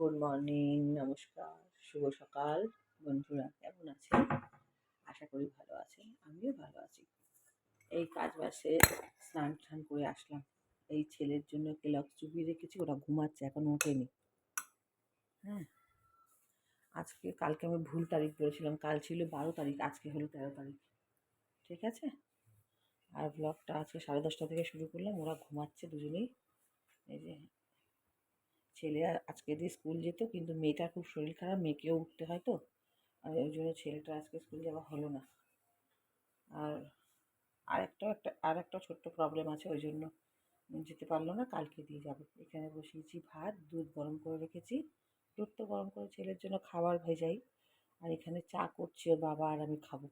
Good morning, নমস্কার, শুভ সকাল বন্ধুরা, কেমন আছেন? আশা করি ভালো আছেন। আমিও ভালো আছি। এই কাজ বাসে স্নান টান করে আসলাম। এই ছেলের জন্য ক্লক্স চুপিয়ে রেখেছি, ওরা ঘুমাচ্ছে, এখনো ওঠেনি। হ্যাঁ, কালকে আমি ভুল তারিখ বলেছিলাম, কাল ছিল 12 তারিখ, আজকে হলো 13 তারিখ। ঠিক আছে। আর ব্লগটা আজকে 10:30 থেকে শুরু করলাম, ওরা ঘুমাচ্ছে দুজনেই। এই যে ছেলে আজকে দিয়ে স্কুল যেত, কিন্তু মেয়েটার খুব শরীর খারাপ, মেয়েকেও উঠতে হয় তো, আর ওই জন্য ছেলেটা আজকে স্কুল যাওয়া হলো না। আর আর একটা ছোট্ট প্রবলেম আছে, ওই জন্য যেতে পারলো না, কালকে দিয়ে যাবো। এখানে বসিয়েছি ভাত, দুধ গরম করে রেখেছি। দুধ তো গরম করে ছেলের জন্য খাবার ভেজাই। আর এখানে চা করছে ওর বাবা, আর আমি খাবো।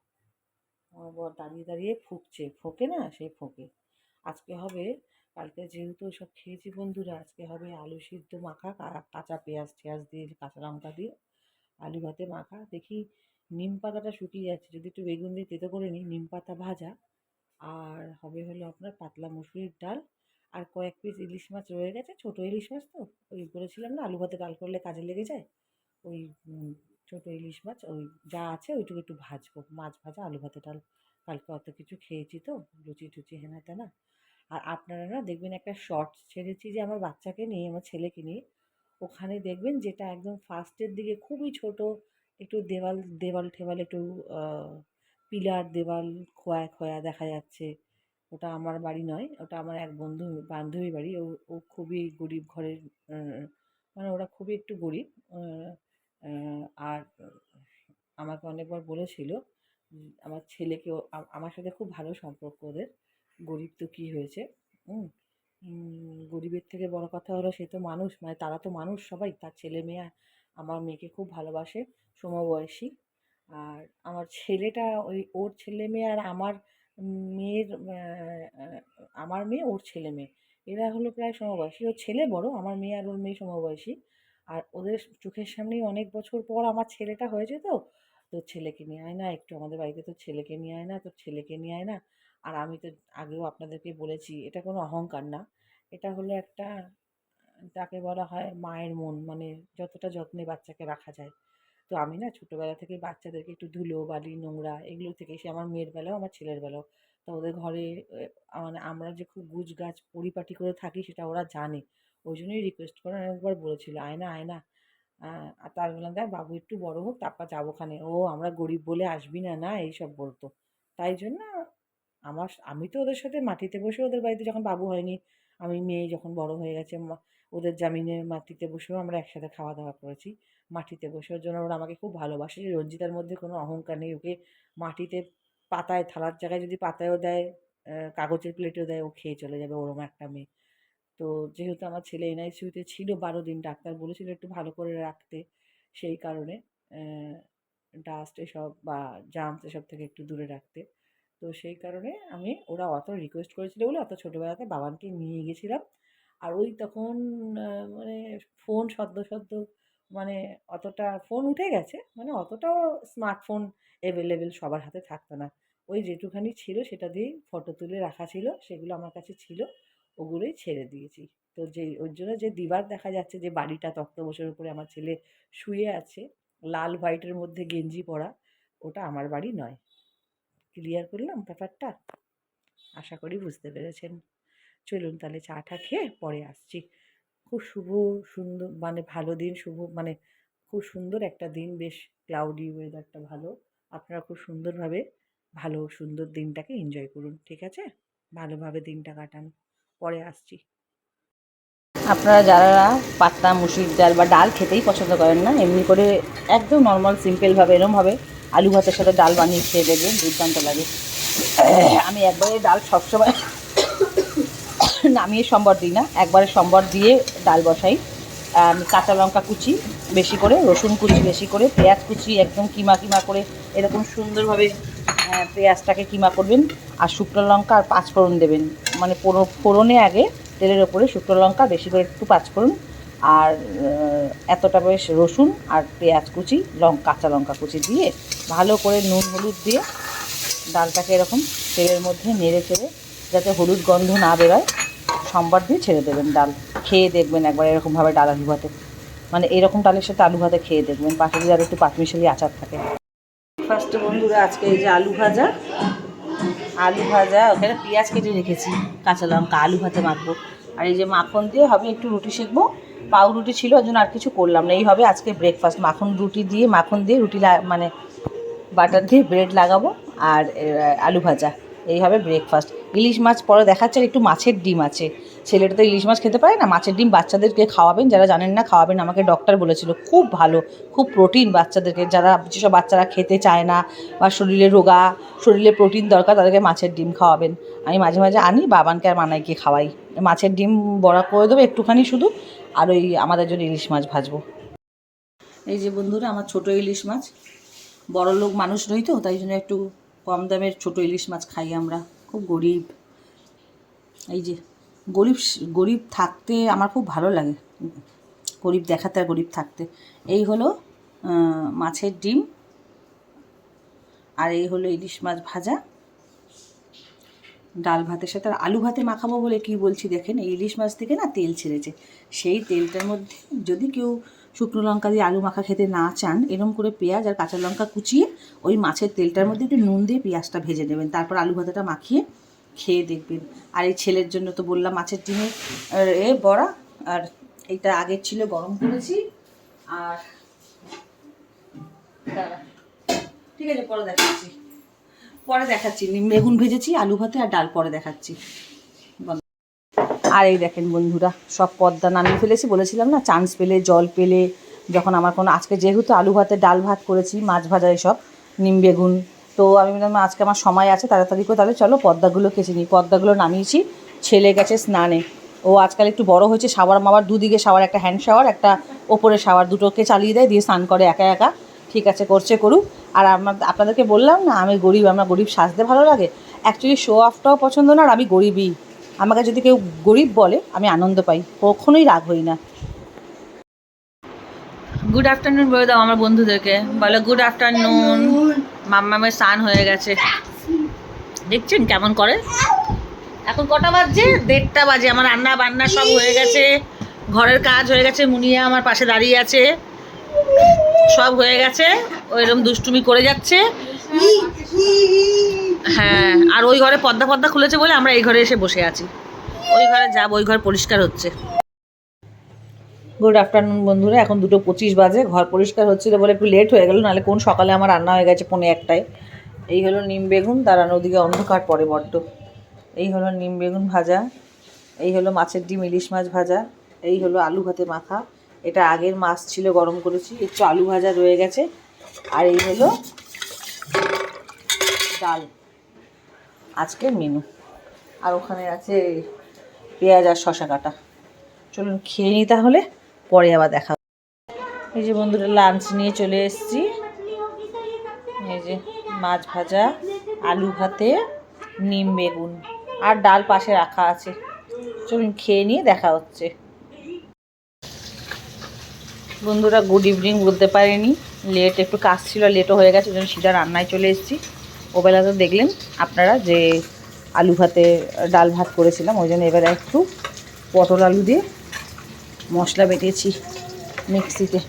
আমার বর দাঁড়িয়ে দাঁড়িয়ে ফোঁকে না, সেই ফোঁকে। আজকে হবে, কালকে যেহেতু সব খেয়েছি বন্ধুরা, আজকে হবে আলু সিদ্ধ মাখা, কাঁচা পেঁয়াজ টেয়াজ দিয়ে, কাঁচা লঙ্কা দিয়ে আলু ভাতে মাখা। দেখি নিম পাতাটা শুকিয়ে যাচ্ছে, যদি একটু বেগুন দিয়ে তেতো করে নিই। নিম পাতা ভাজা। আর হবে হলো আপনার পাতলা মুসুরির ডাল। আর কয়েক পিস ইলিশ মাছ রয়ে গেছে, ছোটো ইলিশ মাছ তো, ওই বলেছিলাম না আলু ভাতে ডাল করলে কাজে লেগে যায়। ওই ছোটো ইলিশ মাছ, ওই যা আছে ওইটুকু একটু ভাজবো, মাছ ভাজা আলু ভাতে ডাল। কালকে অত কিছু খেয়েছি তো, লুচি টুচি হেনা তেনা। আর আপনারা না দেখবেন, একটা শর্টস ছেড়েছি যে আমার বাচ্চাকে নিয়ে, আমার ছেলেকে নিয়ে। ওখানে দেখবেন যেটা একদম ফার্স্টের দিকে খুবই ছোট, একটু দেওয়াল দেওয়াল ঠেওয়াল একটু পিলার দেওয়াল খোয়া খোয়া দেখা যাচ্ছে। ওটা আমার বাড়ি নয়, ওটা আমার এক বান্ধবীর বাড়ি। ও ও খুবই গরিব ঘরের, মানে ওরা খুবই একটু গরিব। আর আমাকে অনেকবার বলেছিল, আমার ছেলেকেও, আমার সাথে খুব ভালো সম্পর্ক ওদের। গরিব তো কী হয়েছে, গরিবের থেকে বড় কথা হলো সে তো মানুষ, মানে তারা তো মানুষ সবাই, তার ছেলে মেয়ে আমার মেয়েকে খুব ভালোবাসে, সমবয়সী। আর আমার ছেলেটা, ওর ছেলে মেয়ে আর মেয়ের আমার মেয়ে, ওর ছেলে মেয়ে, এরা হলো প্রায় সমবয়সী। ওর ছেলে বড়, আমার মেয়ে আর ওর মেয়ে সমবয়সী। আর ওদের চোখের সামনেই অনেক বছর পর আমার ছেলেটা হয়েছে তো, তোর ছেলেকে নিয়ে আয় না একটু আমাদের বাড়িতে, তোর ছেলেকে নিয়ে আয় না, তোর ছেলেকে নিয়ে আয় না। আর আমি তো আগেও আপনাদেরকে বলেছি, এটা কোনো অহংকার না, এটা হলো একটা, তাকে বলা হয় মায়ের মন, মানে যতটা যত্নে বাচ্চাকে রাখা যায়। তো আমি না ছোটোবেলা থেকে বাচ্চাদেরকে একটু ধুলো বালি নোংরা এগুলো থেকে, সে আমার মেয়ের বেলাও আমার ছেলের বেলাও, তো ওদের ঘরে মানে আমরা যে খুব গুছগাছ পরিপাটি করে থাকি সেটা ওরা জানে। ওই জন্যই রিকোয়েস্ট করে একবার বলেছিল, আয় না আয় না। আর তার বললাম, দেখ বাবু একটু বড় হোক, তারপর যাবো খানে। ও আমরা গরিব বলে আসবি না না এইসব বলতো। তাই জন্য আমি তো ওদের সাথে মাটিতে বসে, ওদের বাড়িতে যখন বাবু হয়নি, আমি মেয়ে যখন বড় হয়ে গেছে, ওদের জামিনে মাটিতে বসেও আমরা একসাথে খাওয়া দাওয়া করেছি। মাটিতে বসে, ওর জন্য ওরা আমাকে খুব ভালোবাসে। রঞ্জিতার মধ্যে কোনো অহংকার নেই, ওকে মাটিতে পাতায়, থালার জায়গায় যদি পাতায়ও দেয়, কাগজের প্লেটেও দেয়, ও খেয়ে চলে যাবে, ওরম একটা মেয়ে। তো যেহেতু আমার ছেলে এনআইসিইউতে ছিল 12 দিন, ডাক্তার বলেছিল একটু ভালো করে রাখতে, সেই কারণে ডাস্ট এসব বা জার্মস এসব থেকে একটু দূরে রাখতে। তো সেই কারণে ওরা অত রিকোয়েস্ট করেছিল বলে অত ছোটোবেলাতে বাবানকে নিয়ে গেছিলাম। আর ওই তখন মানে ফোন সদ্য মানে অতটা, ফোন উঠে গেছে, মানে অতটাও স্মার্টফোন অ্যাভেলেবেল সবার হাতে থাকতো না। ওই যেটুখানি ছিল সেটা দিয়েই ফটো তুলে রাখা ছিল, সেগুলো আমার কাছে ছিল, ওগুলোই ছেড়ে দিয়েছি। তো ওর জন্য যে দিবার দেখা যাচ্ছে, যে বাড়িটা তক্তপোশের উপরে আমার ছেলে শুয়ে আছে, লাল হোয়াইটের মধ্যে গেঞ্জি পরা, ওটা আমার বাড়ি নয়। ক্লিয়ার করলাম ব্যাপারটা? আশা করি বুঝতে পেরেছেন। চলুন তাহলে চাটা খেয়ে পরে আসছি। খুব সুন্দর, মানে ভালো দিন, মানে খুব সুন্দর একটা দিন, বেশ ক্লাউডি ওয়েদারটা ভালো। আপনারা খুব সুন্দরভাবে সুন্দর দিনটাকে এনজয় করুন, ঠিক আছে? ভালোভাবে দিনটা কাটান। পরে আসছি। আপনারা যারা পাতলা মুসুরির ডাল বা ডাল খেতেই পছন্দ করেন না, এমনি করে একদম নর্মাল সিম্পলভাবে এরমভাবে আলু ভাতের সাথে ডাল বানিয়ে খেয়ে দেখবেন, দুর্দান্ত লাগে। আমি একবারে ডাল সবসময় নামিয়ে সম্বর দিই না, একবারে সম্বর দিয়ে ডাল বসাই। আমি কাঁচা লঙ্কা কুচি বেশি করে, রসুন কুচি বেশি করে, পেঁয়াজ কুচি একদম কিমা কিমা করে, এরকম সুন্দরভাবে পেঁয়াজটাকে কিমা করবেন। আর শুকনো লঙ্কা আর পাঁচফোড়ন দেবেন, মানে ফোড়নে আগে তেলের ওপরে শুকনো লঙ্কা বেশি করে একটু পাঁচফোড়ন, আর এতটা বেশ রসুন আর পেঁয়াজ কুচি, কাঁচা লঙ্কা কুচি দিয়ে ভালো করে নুন হলুদ দিয়ে ডালটাকে এরকম তেলের মধ্যে নেড়ে চেড়ে, যাতে হলুদ গন্ধ না বেরোয়, সম্বার দিয়ে ছেড়ে দেবেন ডাল। খেয়ে দেখবেন একবার এরকমভাবে ডাল আলু ভাতে, মানে এরকম ডালের সাথে আলু ভাতে খেয়ে দেখবেন, পাটালি আর একটু পাটমিশালি আচার থাকে। ফার্স্টে বন্ধুরা আজকে এই যে আলু ভাজা, ওখানে পেঁয়াজ কেটে রেখেছি, কাঁচা লঙ্কা, আলু ভাতে মাখবো। আর এই যে মাখন দিয়ে হবে একটু রুটি সেঁকবো, পাউরুটি ছিল ওই জন্য আর কিছু করলাম না। এই হবে আজকে ব্রেকফাস্ট, মাখন দিয়ে রুটি মানে বাটার দিয়ে ব্রেড লাগাবো আর আলু ভাজা, এই হবে ব্রেকফাস্ট। ইলিশ মাছ পরে দেখাচ্ছে, আর একটু মাছের ডিম আছে। ছেলেটা তো ইলিশ মাছ খেতে পারে না, মাছের ডিম বাচ্চাদেরকে খাওয়াবেন, যারা জানেন না খাওয়াবেন, আমাকে ডক্টর বলেছিল খুব ভালো, খুব প্রোটিন বাচ্চাদেরকে, যারা যেসব বাচ্চারা খেতে চায় না বা শরীরে প্রোটিন দরকার, তাদেরকে মাছের ডিম খাওয়াবেন। আমি মাঝে মাঝে আনি, বাবানকে আর মানাইকে খাওয়াই। মাছের ডিম বড়া করে দেবো একটুখানি শুধু, আর ওই আমাদের জন্য ইলিশ মাছ ভাজবো। এই যে বন্ধুরা আমার ছোট ইলিশ মাছ, বড় লোক মানুষ নই তো, তাই জন্য একটু কম দামের ছোট ইলিশ মাছ খাই আমরা, খুব গরিব। এই যে গরিব থাকতে আমার খুব ভালো লাগে, গরিব দেখাতে আর গরিব থাকতে। এই হলো মাছের ডিম, আর এই হলো ইলিশ মাছ ভাজা, ডাল ভাতের সাথে। আর আলু ভাতে মাখাবো বলে কি বলছি দেখেন, এই ইলিশ মাছ থেকে না তেল ছেড়েছে, সেই তেলটার মধ্যে যদি কেউ শুকনো লঙ্কা দিয়ে আলু মাখা খেতে না চান, এরকম করে পেঁয়াজ আর কাঁচা লঙ্কা কুচিয়ে ওই মাছের তেলটার মধ্যে একটু নুন দিয়ে পেঁয়াজটা ভেজে নেবেন, তারপর আলু ভাতাটা মাখিয়ে খেয়ে দেখবেন। আর এই ছেলের জন্য তো বললাম মাছের ডিমের বড়া, আর এইটা আগের ছিল গরম করেছি। আর ঠিক আছে পরে দেখাচ্ছি বেগুন ভেজেছি, আলু ভাতে আর ডাল পরে দেখাচ্ছি। আর এই দেখেন বন্ধুরা, সব পর্দা নামিয়ে ফেলেছি, বলেছিলাম না চান্স পেলে জল পেলে যখন আমার কোনো, আজকে যেহেতু আলু ভাতে ডাল ভাত করেছি, মাছ ভাজা এসব, নিম বেগুন, তো আমি বললাম আজকে আমার সময় আছে, তাড়াতাড়ি করে তাহলে চলো পর্দাগুলো কেচে নিই। পর্দাগুলো নামিয়েছি, ছেলে গেছে স্নানে, ও আজকাল একটু বড় হয়েছে, শাওয়ার মাওয়ার দুদিকে শাওয়ার, একটা হ্যান্ড শাওয়ার একটা ওপরে শাওয়ার, দুটোকে চালিয়ে দেয়, দিয়ে স্নান করে একা একা, ঠিক আছে করুক। আর আপনাদেরকে বললাম না আমি গরিব, আমরা গরিব সাজতে ভালো লাগে, অ্যাকচুয়ালি শো অফটাও পছন্দ না, আর আমি গরিবই। আমাকে যদি কেউ গরিব বলে আমি আনন্দ পাই, কখনোই রাগ হই না। গুড আফটারনুন বলে দাও আমার বন্ধুদেরকে, বলো গুড আফটারনুন। মাম্মামের স্নান হয়ে গেছে, দেখছেন কেমন করে। এখন কটা বাজছে? 1:30 বাজে। আমার রান্না বান্না সব হয়ে গেছে, ঘরের কাজ হয়ে গেছে, মুনিয়া আমার পাশে দাঁড়িয়ে আছে, সব হয়ে গেছে। ওইরকম দুষ্টুমি করে যাচ্ছে। হ্যাঁ, আর ওই ঘরে পর্দা খুলেছে বলে আমরা এই ঘরে এসে বসে আছি। ওই ঘরে যাবো, ওই ঘর পরিষ্কার হচ্ছে। গুড আফটারনুন বন্ধুরা, এখন 2:25 বাজে, ঘর পরিষ্কার হচ্ছিল বলে একটু লেট হয়ে গেল, নাহলে কোন সকালে আমার রান্না হয়ে গেছে 1:45। এই হলো নিম বেগুন, দাঁড়ানো ওদিকে অন্ধকার পড়ে বড্ড। এই হলো নিম বেগুন ভাজা, এই হলো মাছের ডিম ইলিশ মাছ ভাজা, এই হলো আলু ভাতে মাখা, এটা আগের মাছ ছিল গরম করেছি, একটু আলু ভাজা রয়ে গেছে, আর এই হলো ডাল আজকের মেনু। আর ওখানে আছে পেঁয়াজ আর শশা কাটা। চলুন খেয়ে নিই তাহলে, পরে আবার দেখা। এই যে বন্ধুরা লাঞ্চ নিয়ে চলে এসেছি, এই যে মাছ ভাজা, আলু ভাতে, নিম বেগুন আর ডাল পাশে রাখা আছে। চলুন খেয়ে নিয়ে দেখা হচ্ছে। বন্ধুরা গুড ইভিনিং বলতে পারিনি, একটু কাজ ছিল, লেটও হয়ে গেছে, ওই জন্য সিধা রান্নায় চলে এসেছি। ওবেলা তো দেখলেন আপনারা যে আলু ভাতে ডাল ভাত করেছিলাম, ওই জন্য এবারে একটু পটল আলু দিয়ে মশলা বেটেছি মিক্সিতে।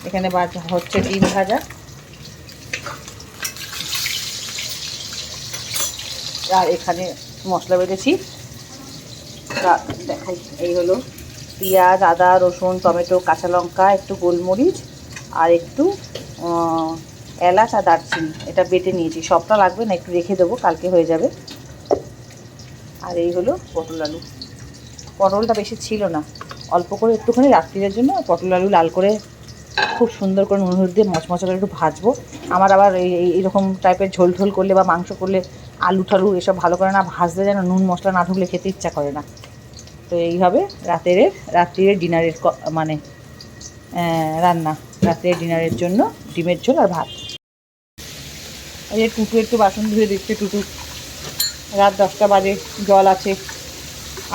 এখানে হচ্ছে ডিম ভাজা, আর এখানে মশলা বেটেছি দেখাই। এই হলো পেঁয়াজ, আদা, রসুন, টমেটো, কাঁচা লঙ্কা, একটু গোলমরিচ আর একটু এলাচ আর দারচিনি, এটা বেটে নিয়েছি। সবটা লাগবে না, একটু রেখে দেবো, কালকে হয়ে যাবে। আর এই হলো পটল আলু, পটলটা বেশি ছিল না, অল্প করে একটুখানি রাত্রির জন্য পটল আলু লাল করে খুব সুন্দর করে নুন হলুদ দিয়ে মচমচা করে একটু ভাজবো। আমার আবার এইরকম টাইপের ঝোল ঝোল করলে বা মাংস করলে আলু টালু এসব ভালো করে না ভাজলে যেন নুন মশলা না ঢুকলে খেতে ইচ্ছা করে না। তো এইভাবে রাত্রির ডিনারের মানে রান্না, রাত্রির ডিনারের জন্য ডিমের ঝোল আর ভাত। এই যে টুটু একটু বাসন ধুয়ে দিচ্ছে, টুটু রাত 10টা বাজে, জল আছে,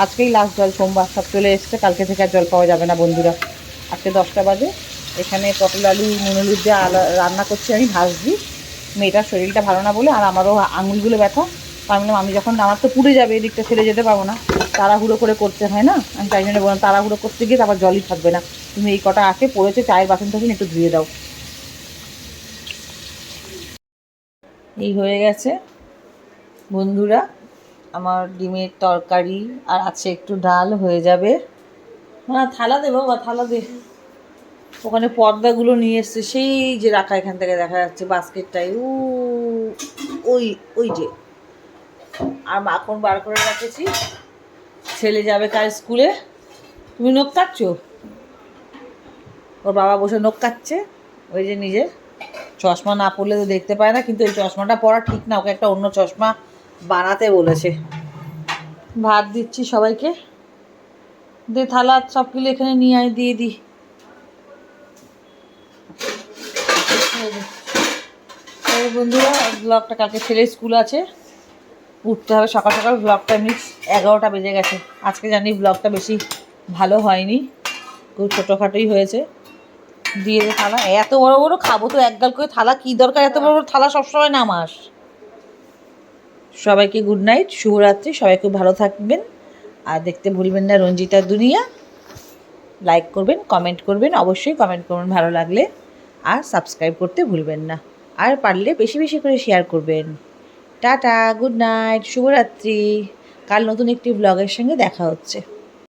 আজকেই লাস্ট জল, সোমবার সব চলে এসছে, কালকে থেকে আর জল পাওয়া যাবে না বন্ধুরা। আজকে 10টা বাজে, এখানে পটল আলু নুন হলুদ দিয়ে রান্না করছি, আমি ভাজছি। মেয়েটার শরীরটা ভালো না বলে আর আমারও আঙুলগুলো ব্যথা, তার মানে আমি যখন আমার তো পুড়ে যাবে, এদিকটা ছেড়ে যেতে পারবো না, তাড়াহুড়ো করে করতে হয় না, আমি তাই জন্য বললাম তাড়াহুড়ো করতে গিয়ে তারপর জলই থাকবে না, তুমি এই কটা আছে পড়েছে, চায়ের বাসন টাসন একটু ধুয়ে দাও। এই হয়ে গেছে বন্ধুরা আমার ডিমের তরকারি, আর আছে একটু ডাল, হয়ে যাবে। হ্যাঁ থালা দে বাবা, থালা দে। ওখানে পর্দাগুলো নিয়ে এসছে, সেই যে রাখা, এখান থেকে দেখা যাচ্ছে বাস্কেটটাই, ওই ওই যে। আর মাখন বার করে রাখেছি, ছেলে যাবে কাল স্কুলে। তুমি নখ কাটছো? ওর বাবা বসে নখ কাটছে, ওই যে নিজের। চশমা না পরলে তো দেখতে পায় না, কিন্তু এই চশমাটা পরা ঠিক না, ওকে একটা অন্য চশমা বানাতে বলেছে। ভাত দিচ্ছি সবাইকে, দে থালা সবগুলো এখানে নিয়ে আয়, দিয়ে দিই। বন্ধুরা ব্লগটা, কালকে ছেলের স্কুল আছে, উঠতে হবে সকাল সকাল। ব্লগটা এমনি 11টা বেজে গেছে। আজকে জানি ব্লগটা বেশি ভালো হয়নি, খুব ছোটোখাটোই হয়েছে। দিয়ে দে থালা, এত বড় বড় খাবো তো এক গাল করে থালা, কী দরকার এত বড় বড় থালা সবসময় নামাস। সবাইকে গুড নাইট, শুভরাত্রি, সবাই খুব ভালো থাকবেন। আর দেখতে ভুলবেন না রঞ্জিতার দুনিয়া। লাইক করবেন, কমেন্ট করবেন, অবশ্যই কমেন্ট করবেন ভালো লাগলে। আর সাবস্ক্রাইব করতে ভুলবেন না। আর পারলে বেশি বেশি করে শেয়ার করবেন। টাটা, গুড নাইট, শুভরাত্রি। কাল নতুন একটি ব্লগের সঙ্গে দেখা হচ্ছে।